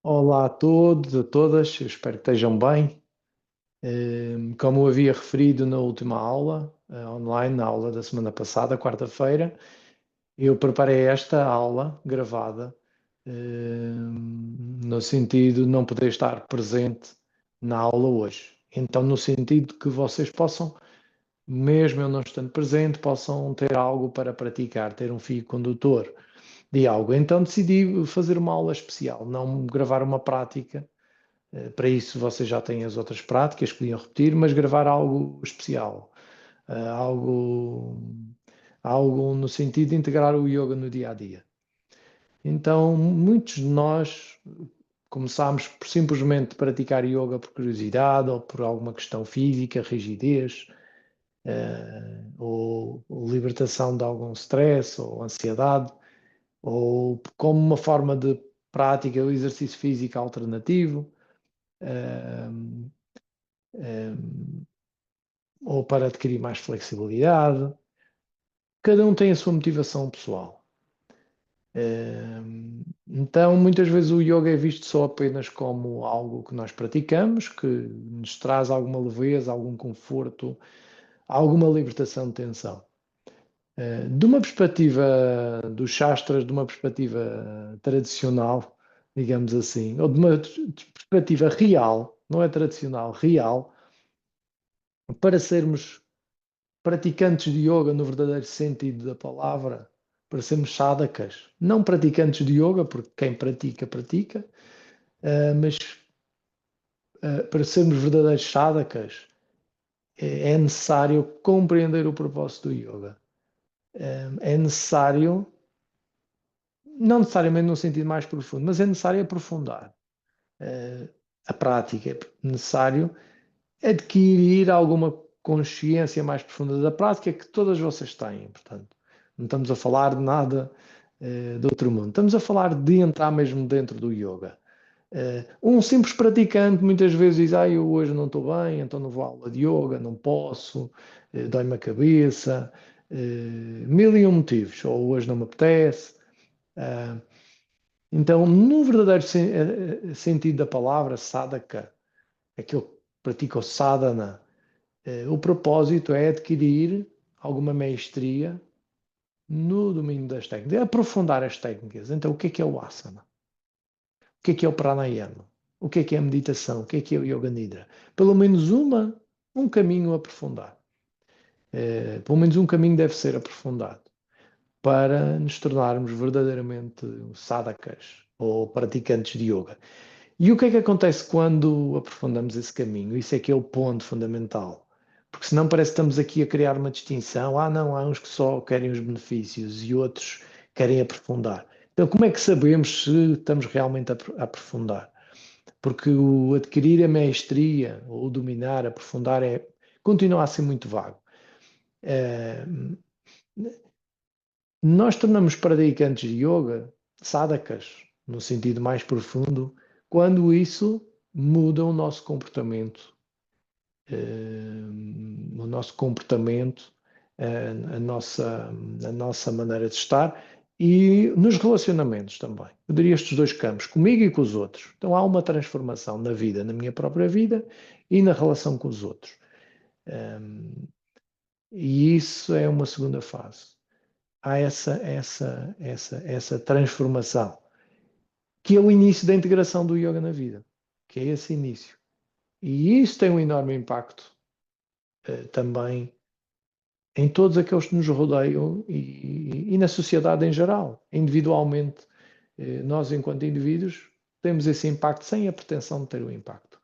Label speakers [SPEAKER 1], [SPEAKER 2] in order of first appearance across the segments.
[SPEAKER 1] Olá a todos, a todas, eu espero que estejam bem. Como eu havia referido na última aula, online, na aula da semana passada, quarta-feira, eu preparei esta aula gravada, no sentido de não poder estar presente na aula hoje. Então, no sentido que vocês possam, mesmo eu não estando presente, possam ter algo para praticar, ter um fio condutor de algo. Então, decidi fazer uma aula especial, não gravar uma prática. Para isso vocês já têm as outras práticas que podiam repetir, mas gravar algo especial, algo, algo no sentido de integrar o yoga no dia a dia. Então, muitos de nós começámos por simplesmente praticar yoga por curiosidade ou por alguma questão física, rigidez, ou libertação de algum stress ou ansiedade, ou como uma forma de prática do exercício físico alternativo. Uh, ou para adquirir mais flexibilidade. Cada um tem a sua motivação pessoal. Então, muitas vezes o yoga é visto só apenas como algo que nós praticamos, que nos traz alguma leveza, algum conforto, alguma libertação de tensão. De uma perspectiva dos Shastras, de uma perspectiva tradicional, digamos assim, ou de uma perspectiva real, não é tradicional, real, para sermos praticantes de yoga no verdadeiro sentido da palavra, para sermos sadhakas. Não praticantes de yoga, porque quem pratica, pratica, mas para sermos verdadeiros sadhakas é necessário compreender o propósito do yoga. É necessário, não necessariamente no sentido mais profundo, mas é necessário aprofundar a prática. É necessário adquirir alguma consciência mais profunda da prática que todas vocês têm. Portanto, não estamos a falar de nada de outro mundo. Estamos a falar de entrar mesmo dentro do yoga. Um simples praticante muitas vezes diz: eu hoje não estou bem, então não vou à aula de yoga, não posso, dói-me a cabeça, mil e um motivos, ou hoje não me apetece. Uh, então, no verdadeiro sentido da palavra, sadhaka, aquele que pratica o sadhana, o propósito é adquirir alguma maestria no domínio das técnicas, é aprofundar as técnicas. Então, o que é o asana? O que é o pranayama? O que é a meditação? O que é o yoga nidra? Pelo menos um caminho a aprofundar. Pelo menos um caminho deve ser aprofundado para nos tornarmos verdadeiramente sadhakas ou praticantes de yoga. E o que acontece quando aprofundamos esse caminho? Isso é que é o ponto fundamental. Porque senão parece que estamos aqui a criar uma distinção. Não, há uns que só querem os benefícios e outros querem aprofundar. Então, como é que sabemos se estamos realmente a aprofundar? Porque o adquirir a maestria, ou o dominar, aprofundar, continua a ser muito vago. Eh, Nós tornamos praticantes de yoga sadhakas, no sentido mais profundo, quando isso muda o nosso comportamento, a nossa maneira de estar e nos relacionamentos também. Eu diria estes dois campos, comigo e com os outros. Então há uma transformação na vida, na minha própria vida e na relação com os outros. E isso é uma segunda fase. Há essa transformação, que é o início da integração do yoga na vida, que é esse início. E isso tem um enorme impacto também em todos aqueles que nos rodeiam e na sociedade em geral. Individualmente, nós, enquanto indivíduos, temos esse impacto sem a pretensão de ter o impacto.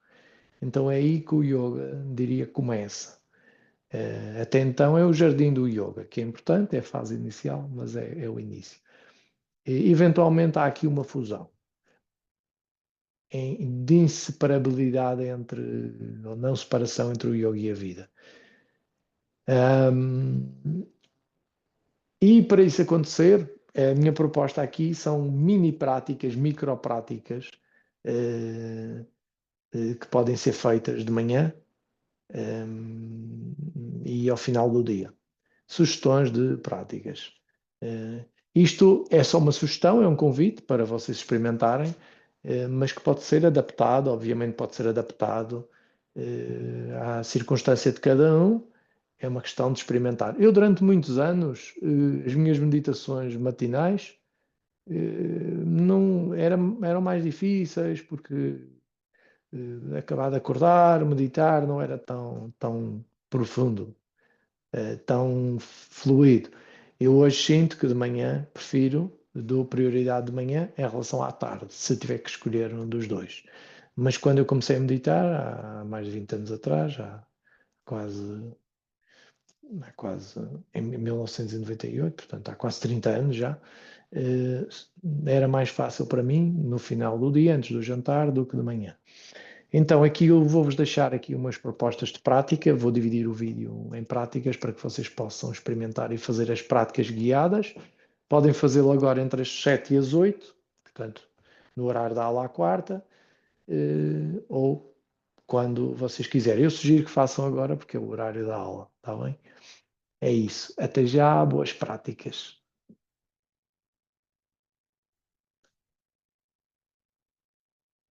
[SPEAKER 1] Então é aí que o yoga, diria, começa. Até então é o jardim do yoga, que é importante, é a fase inicial, mas é o início. E, eventualmente há aqui uma fusão de inseparabilidade entre, ou não separação entre o yoga e a vida. E para isso acontecer, a minha proposta aqui são mini práticas, micro práticas, que podem ser feitas de manhã, e ao final do dia. Sugestões de práticas. Isto é só uma sugestão, é um convite para vocês experimentarem. mas que pode ser adaptado, obviamente pode ser adaptado à circunstância de cada um, é uma questão de experimentar. Eu, durante muitos anos, as minhas meditações matinais não eram mais difíceis, porque acabar de acordar, meditar, não era tão profundo, tão fluido. Eu hoje sinto que de manhã dou prioridade de manhã em relação à tarde, se tiver que escolher um dos dois. Mas quando eu comecei a meditar, há mais de 20 anos atrás, já quase, quase em 1998, portanto há quase 30 anos já, eh, era mais fácil para mim no final do dia, antes do jantar, do que de manhã. Então aqui eu vou-vos deixar aqui umas propostas de prática, vou dividir o vídeo em práticas para que vocês possam experimentar e fazer as práticas guiadas. Podem fazê-lo agora entre as 7 e as 8, portanto, no horário da aula à quarta, ou quando vocês quiserem. Eu sugiro que façam agora, porque é o horário da aula, está bem? É isso. Até já, boas práticas.